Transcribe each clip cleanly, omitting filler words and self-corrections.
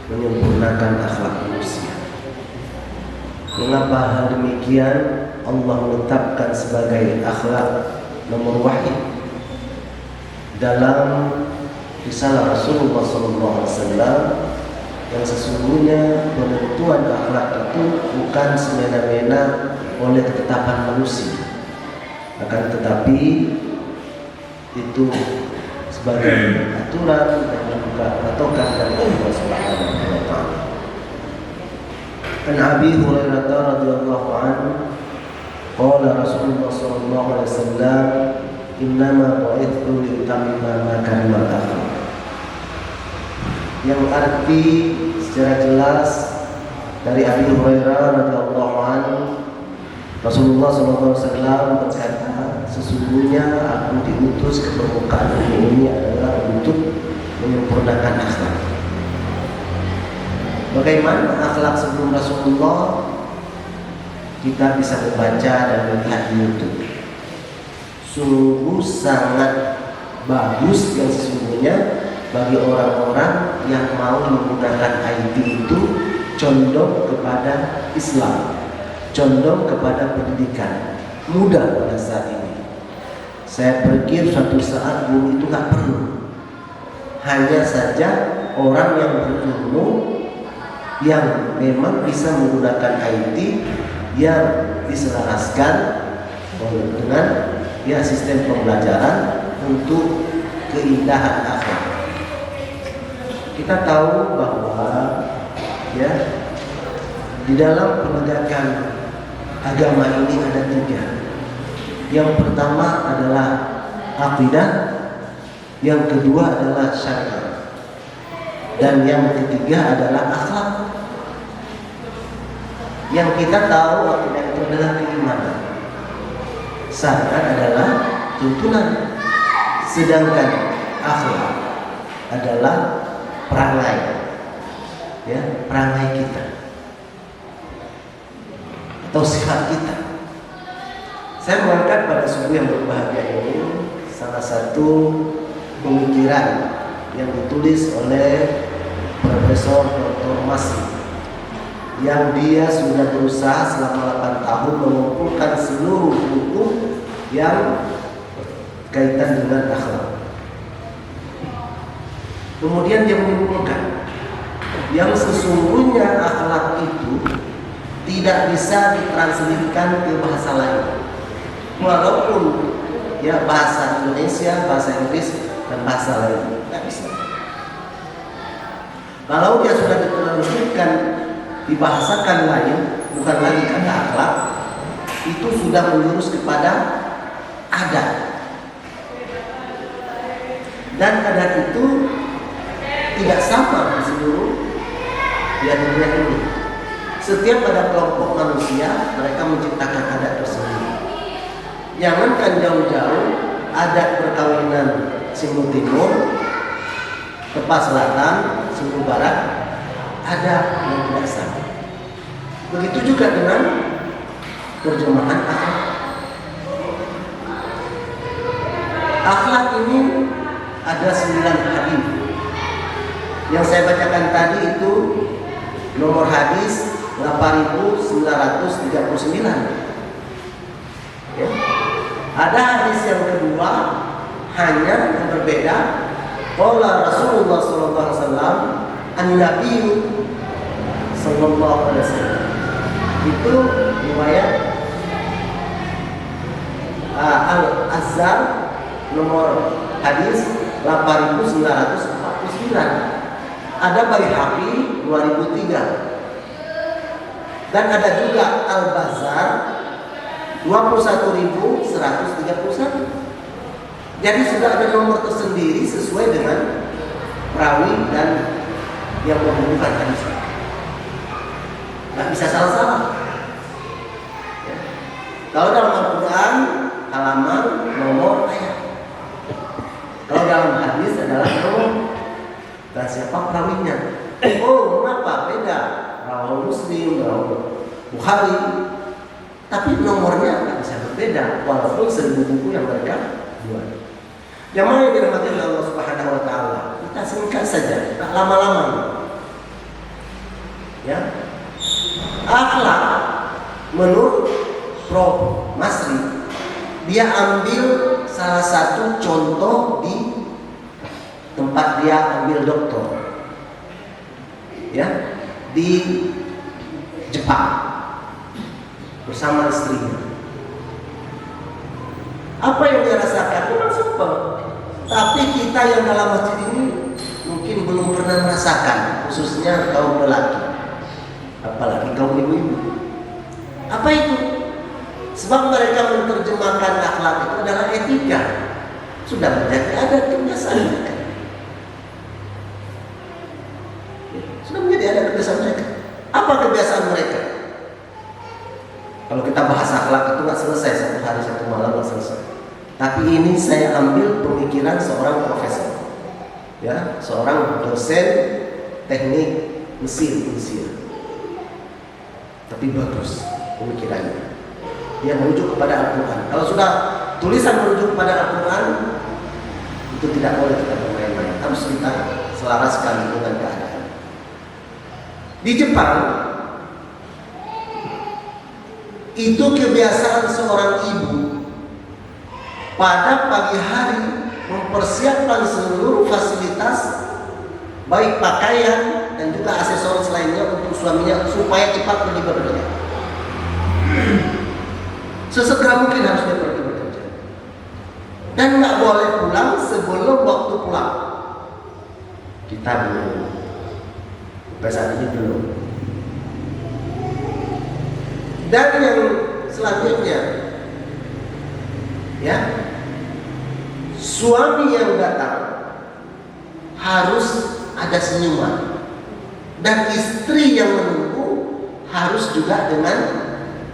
menyempurnakan akhlak manusia. Mengapa hal demikian Allah menetapkan sebagai akhlak nomor wahid dalam risalah Rasulullah SAW, yang sesungguhnya penentuan akhlak itu bukan semena-mena oleh ketetapan manusia, akan tetapi itu sebagai aturan dan juga patokan dari Allah Subhanahu wa taala. An Abi Hurairah radhiyallahu anhu qala Rasulullah sallallahu alaihi wasallam innama bu'ithtu liutammima makarimal akhlaq. Yang arti secara jelas dari Abi Hurairah radhiyallahu anhu, Rasulullah SAW berkata, sesungguhnya aku diutus ke permukaan bumi ini adalah untuk menyempurnakan akhlak. Bagaimana akhlak sebelum Rasulullah? Kita bisa membaca dan melihat di YouTube. Sungguh sangat bagus yang sesungguhnya bagi orang-orang yang mau menggunakan IT itu condong kepada Islam, condong kepada pendidikan, mudah pada saat ini. Saya pikir suatu saat guru itu nggak perlu, hanya saja orang yang berilmu, yang memang bisa menggunakan IT, yang diselaraskan dengan sistem pembelajaran untuk keindahan akhlak. Kita tahu bahwa di dalam penegakan agama ini ada 3. Yang pertama adalah akidah, yang kedua adalah syariat, dan yang ketiga adalah akhlak. Yang kita tahu akidah itu adalah keimanan, syariat adalah tuntunan, sedangkan akhlak adalah perangai, perangai kita atau sifat kita. Saya mengangkat pada subuh yang berbahagia ini salah satu pemikiran yang ditulis oleh Profesor Dr. Masih, yang dia sudah berusaha selama 8 tahun mengumpulkan seluruh buku yang kaitan dengan akhlak. Kemudian dia menyimpulkan yang sesungguhnya akhlak itu tidak bisa ditranslitkan ke bahasa lain, walaupun bahasa Indonesia, bahasa Inggris, dan bahasa lain tidak bisa. Kalau dia sudah ditranslitkan, dibahasakan lain, bukan lagi kata akhlak, itu sudah menjurus kepada adat, dan adat itu tidak sama di seluruh dunia ini. Setiap ada kelompok manusia, mereka menciptakan adat tersendiri. Jangankan jauh-jauh, adat perkawinan Singgung Timur, Tepas Selatan, Singgung Barat, ada yang tidak sama. Begitu juga dengan terjemahan akhlak. Akhlak ini ada 9 hadis. Yang saya bacakan tadi itu nomor hadis 8.939. Ada hadis yang kedua hanya yang berbeda. Qala Rasulullah sallallahu alaihi wasallam an-nabi sallallahu alaihi wasallam. Itu riwayat Al-Azzar nomor hadis 8.949. Ada Baihaqi 2003. Dan ada juga Al-Bazar 21.131. Jadi sudah ada nomor tersendiri sesuai dengan perawi dan yang menghubungkan hadis. Nggak bisa salah-salah. Kalau dalam Al-Quran halaman, nomor, ayat. Kalau dalam hadis adalah nomor dan siapa perawinya. Oh, kenapa beda? Rawal Muslim, Rawal Bukhari, tapi nomornya nggak bisa berbeda walaupun 1000 buku yang mereka buat. Yang mana yang dirahmati oleh Allah Subhanahu Wa Taala, kita singkat saja, tak lama-lama. Akhlak menurut Prof. Masri, dia ambil salah satu contoh di tempat dia ambil doktor, ya, di Jepang bersama istrinya. Apa yang dia rasakan? Memang simpel. Tapi kita yang dalam masjid ini mungkin belum pernah merasakan, khususnya kaum lelaki, apalagi kaum ibu-ibu. Apa itu? Sebab mereka menerjemahkan akhlak itu adalah etika. Sudah menjadi adat kebiasaan mereka. Sudah menjadi adat kebiasaan mereka. Apa kebiasaan mereka? Kalau kita bahas akhlak itu nggak selesai, satu hari satu malam nggak selesai. Tapi ini saya ambil pemikiran seorang profesor, ya, seorang dosen teknik mesin. Tapi bagus pemikirannya. Dia merujuk kepada Al-Quran. Kalau sudah tulisan merujuk kepada Al-Quran, itu tidak boleh kita bermain-main. Harus kita selaraskan dengan keadaan. Di Jepang, itu kebiasaan seorang ibu pada pagi hari mempersiapkan seluruh fasilitas, baik pakaian dan juga aksesoris lainnya untuk suaminya supaya cepat pergi bekerja. Sesegera mungkin harus dia pergi bekerja. Dan nggak boleh pulang sebelum waktu pulang. Kita belum. Sampai saat ini belum. Dan yang selanjutnya, ya, suami yang datang harus ada senyuman, dan istri yang menunggu harus juga dengan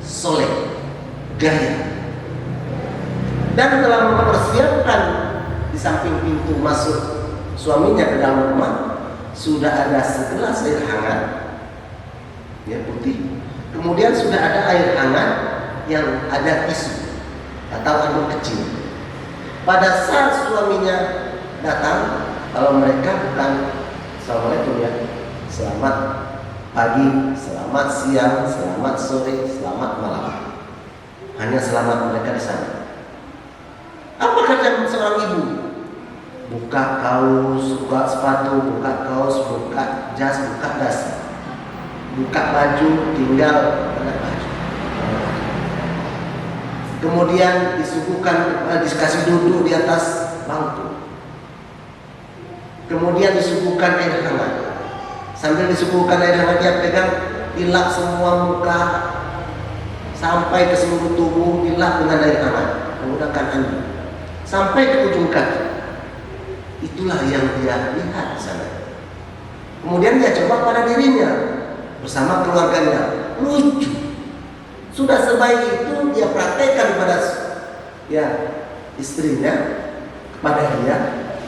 soleh, gaya. Dan telah mempersiapkan di samping pintu masuk suaminya ke dalam rumah sudah ada segelas air hangat, ya, putih. Kemudian sudah ada air hangat yang ada tisu atau anduk kecil. Pada saat suaminya datang, kalau mereka bukan assalamualaikum, ya, selamat pagi, selamat siang, selamat sore, selamat malam. Hanya selamat mereka di sana. Apa kerja seorang ibu? Buka kaos, buka sepatu, buka kaos, buka jas, buka dasi, buka baju, tinggal pakai baju. Kemudian disuguhkan, dikasih duduk di atas bangku. Kemudian disuguhkan air hangat. Sambil disuguhkan air hangat, dia pegang, dilap semua muka sampai ke seluruh tubuh, dilap dengan air hangat menggunakan anduk sampai ke ujung kaki. Itulah yang dia lihat di sana. Kemudian dia coba pada dirinya bersama keluarganya. Lucu. Sudah sebaik itu dia praktekkan pada, ya, istrinya, kepada dia.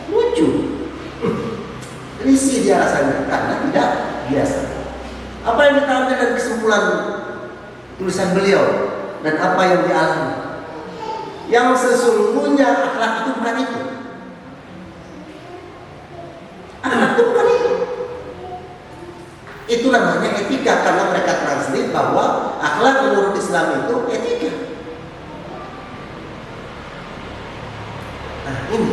Lucu. Risih dia rasanya karena tidak biasa. Apa yang kita ambil dari kesimpulan tulisan beliau dan apa yang dialami? Yang sesungguhnya akhlak itu bukan itu. Akhlak itu bukan itu. Itu namanya etika, karena mereka translate bahwa akhlak menurut Islam itu etika. Nah, ini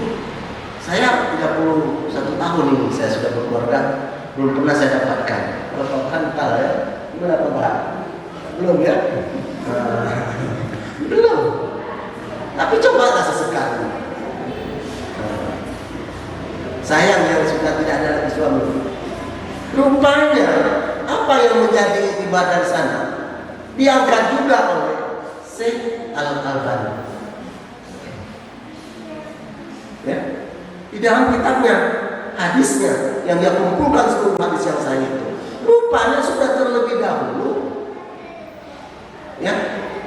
saya 31 tahun ini saya sudah berkeluarga, belum pernah saya dapatkan. Kalau kan tahu, ya, gimana Pak? Belum, ya? Belum. Tapi cobalah sesekali. Sayang yang sudah tidak ada lagi suami. Rupanya apa yang menjadi ibadah di sana diangkat juga oleh Syekh Al-Albani. Ya, di dalam kitabnya, hadisnya yang dia kumpulkan seluruh hadis yang saya itu, rupanya sudah terlebih dahulu, ya,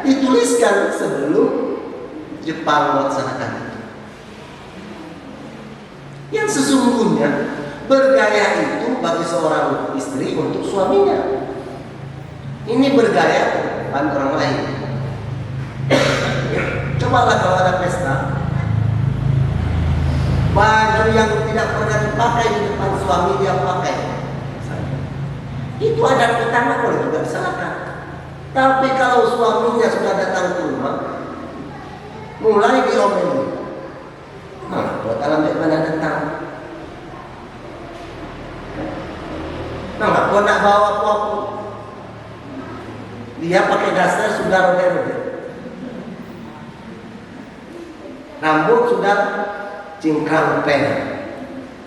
dituliskan sebelum Jepang melaksanakan itu. Yang sesungguhnya bergaya itu bagi seorang istri untuk suaminya. Ini bergaya di depan orang lain. Cobalah kalau ada pesta, baju yang tidak pernah dipakai di depan suami dia pakai. Itu ada kita, nggak boleh juga disalahkan. Tapi kalau suaminya sudah datang ke rumah, mulai diomeli. Nah, buat alam mana datang? Nah, kau nak bawa apa-apa? Dia pakai dasar sudah robek-robek. Rambut sudah cingkrang pendek.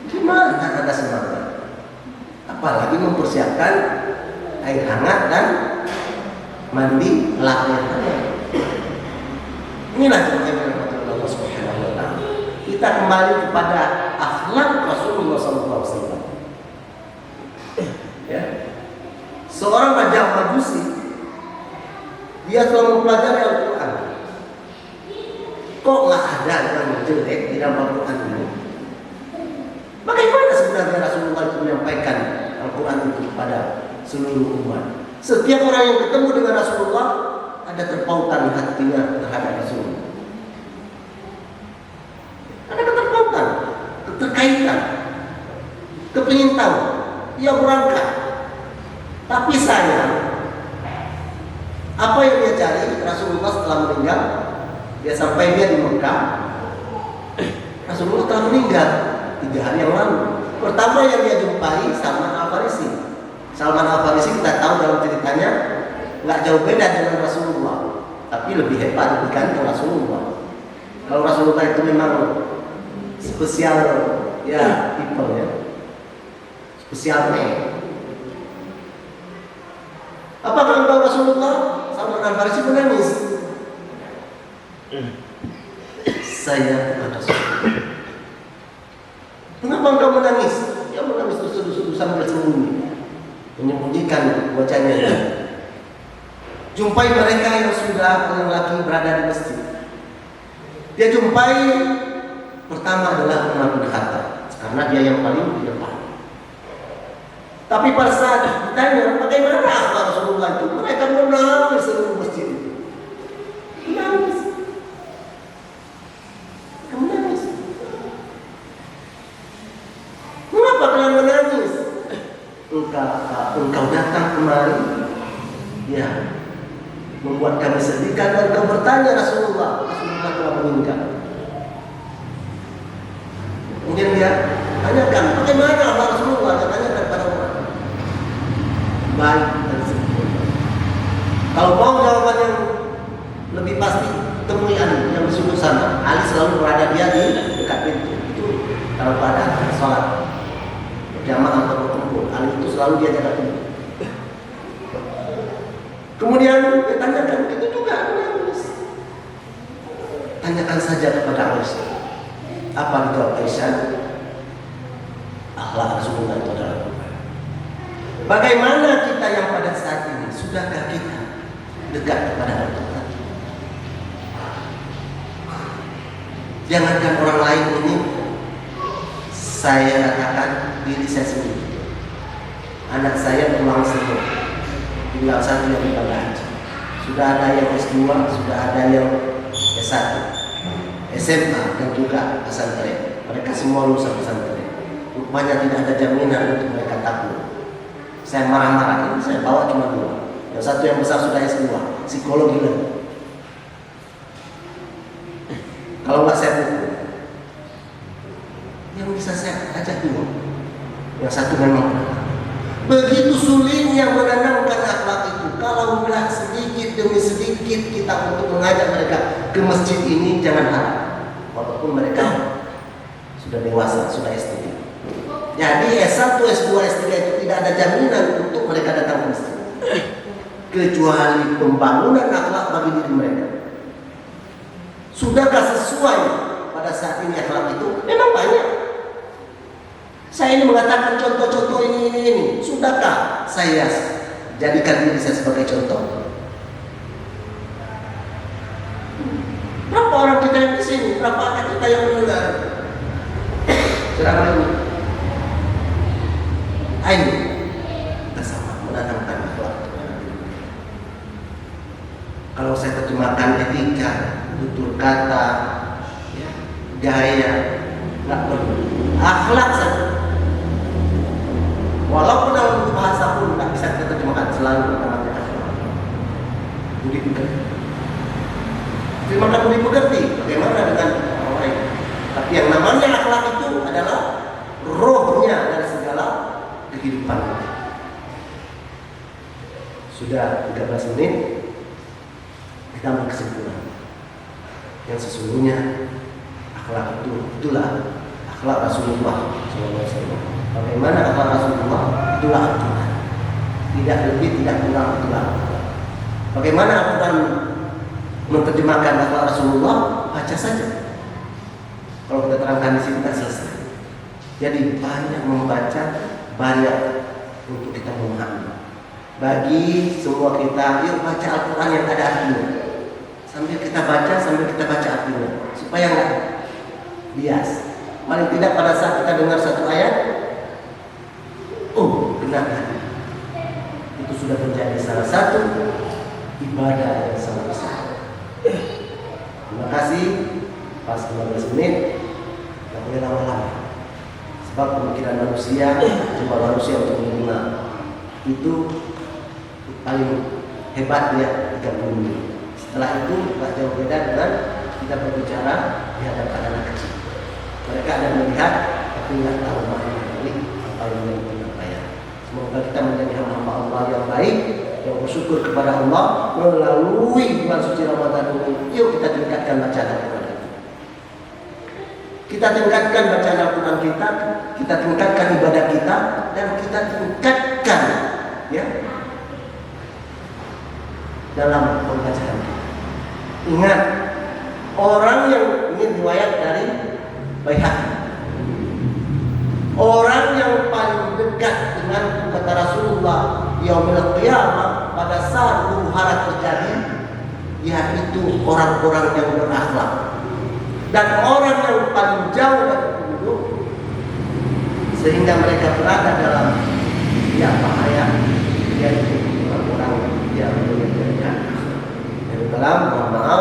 Gimana ada semangat? Apalagi mempersiapkan air hangat dan mandi laknya. Inilah yang Allah Subhanahu wa taala. Kita kembali kepada akhlak Rasulullah SAW. Ya. Seorang raja Majusi, dia telah mempelajari Al-Quran. Kok nggak ada yang jelek di dalam Al-Quran ini? Bagaimana sebenarnya Rasulullah itu menyampaikan Al-Quran itu kepada seluruh umat? Setiap orang yang ketemu dengan Rasulullah ada terpautan hatinya terhadap Rasulullah. Ada keterpautan, keterkaitan, kepingin tahu. Ia berangkat. Tapi sayang, apa yang dia cari Rasulullah setelah meninggal? Dia sampai dia di Mekah. Rasulullah telah meninggal 3 hari yang lalu. Pertama yang dia jumpai Salman Al-Farisi. Salman Al-Farisi kita tahu dalam ceritanya nggak jauh beda dengan Rasulullah, tapi lebih hebat, lebih ganteng Rasulullah. Kalau Rasulullah itu memang spesial ya people ya, spesial man. Apa kalau Rasulullah? Salman Al-Farisi menangis. Saya Rasulullah. Kenapa engkau menangis? Dia menangis terseduh-seduh sambil sembunyi, menyembunyikan wajahnya. Jumpai mereka yang sudah lagi berada di masjid. Dia jumpai pertama adalah Umar bin Khattab, karena dia yang paling di depan. Tapi pada saat ditanya bagaimana akhlak Rasulullah itu, mereka menangis seluruh masjid itu. Menangis. Menangis. Mengapa kalian menangis? Engkau datang kemari, ya, membuat kami sedih dan engkau bertanya Rasulullah telah meninggal. Kemudian dia tanyakan bagaimana akhlak Rasulullah, dia tanyakan pada Umar. Baik dan sempurna. Kalau mau jawaban yang lebih pasti, temui Ali yang di sudut sana. Ali selalu berada dia di dekat pintu. Itu kalau pada sholat berjamaah atau berkumpul, Ali itu selalu dia jaga pintu. Kemudian dia tanyakan, itu juga menangis. Tanyakan saja kepada Aisyah. Apa dijawab Aisyah? Akhlak Rasulullah itu adalah Quran. Bagaimana kita yang pada saat ini, sudahkah kita dekat kepada Al-Quran? Jangankan orang lain ini, saya katakan diri saya sendiri. Anak saya pulang semua, tinggal satu yang ibadah haji. Sudah ada yang S2, sudah ada yang S1, SMA dan juga pesantren. Mereka semua lulusan pesantren. Rupanya tidak ada jaminan untuk mereka takut. Saya marah-marah, ini saya bawa cuma 2. Yang satu yang besar sudah S2, psikologi lagi. Kalau nggak saya pukul, yang bisa saya ajak dulu. Yang satu memang begitu sulitnya menanamkan akhlak itu. Kalau udah sedikit demi sedikit kita untuk mengajak mereka ke masjid ini, jangan harap. Walaupun mereka sudah dewasa, sudah S3. Jadi S1, S2, S3 itu tidak ada jaminan untuk mereka datang ke masjid, kecuali pembangunan akhlak bagi diri mereka. Sudahkah sesuai pada saat ini akhlak itu? Memang banyak. Saya ini mengatakan contoh-contoh ini. Sudahkah saya jadikan diri saya sebagai contoh? Berapa orang kita yang di sini? Berapa anak kita yang mendengar ceramah ini? Ayo kita sama menanamkan akhlak. Kalau saya terjemahkan etika, tutur kata, ya, gaya, nggak perlu. Akhlak saja. Walaupun dalam bahasa pun nggak bisa kita terjemahkan selalu namanya akhlak. dimengerti. Tapi maka perlu dimengerti bagaimana dengan orang lain. Tapi yang namanya akhlak itu adalah rohnya dari segala kehidupan. Sudah 13 menit, kita ambil kesimpulan. Yang sesungguhnya akhlak itulah akhlak Rasulullah SAW. Bagaimana akhlak Rasulullah? Itulah Al-Quran. Tidak lebih, tidak kurang, itulah Al-Quran. Bagaimana Al-Quran menerjemahkan akhlak Rasulullah? Baca saja. Kalau kita terangkan di sini tak selesai. Jadi banyak membaca, banyak untuk kita memahami. Bagi semua kita, yuk baca Al-Quran yang ada artinya. Sambil kita baca artinya. Supaya enggak bias. Paling tidak pada saat kita dengar satu ayat, oh benar. Itu sudah menjadi salah satu ibadah yang sangat besar. Terima kasih. Pas 15 menit, tidak boleh lama-lama. Sebab pemikiran manusia, cuma manusia untuk menerima itu paling hebat ya 30 menit. Setelah itu tidak jauh beda dengan kita berbicara di hadapan anak kecil. Mereka ada melihat tapi tidak tahu makna dari apa yang menjadi penyampaian. Semoga kita menjadi hamba Allah yang baik, yang bersyukur kepada Allah melalui bulan suci Ramadan ini. Yuk kita tingkatkan bacaan Al-Quran. Kita tingkatkan bacaan Al-Quran kita tingkatkan ibadah kita, dan kita tingkatkan ya dalam pembacaan kita. Ingat, orang yang ini riwayat dari Baihaqi, orang yang paling dekat dengan kata Rasulullah yaumil qiyamah pada saat huru hara terjadi, yaitu orang-orang yang berakhlak. Dan orang yang paling jauh dari penduduk sehingga mereka berada dalam bahaya, yaitu orang-orang yang menjadikan. Yang dalam mohon maaf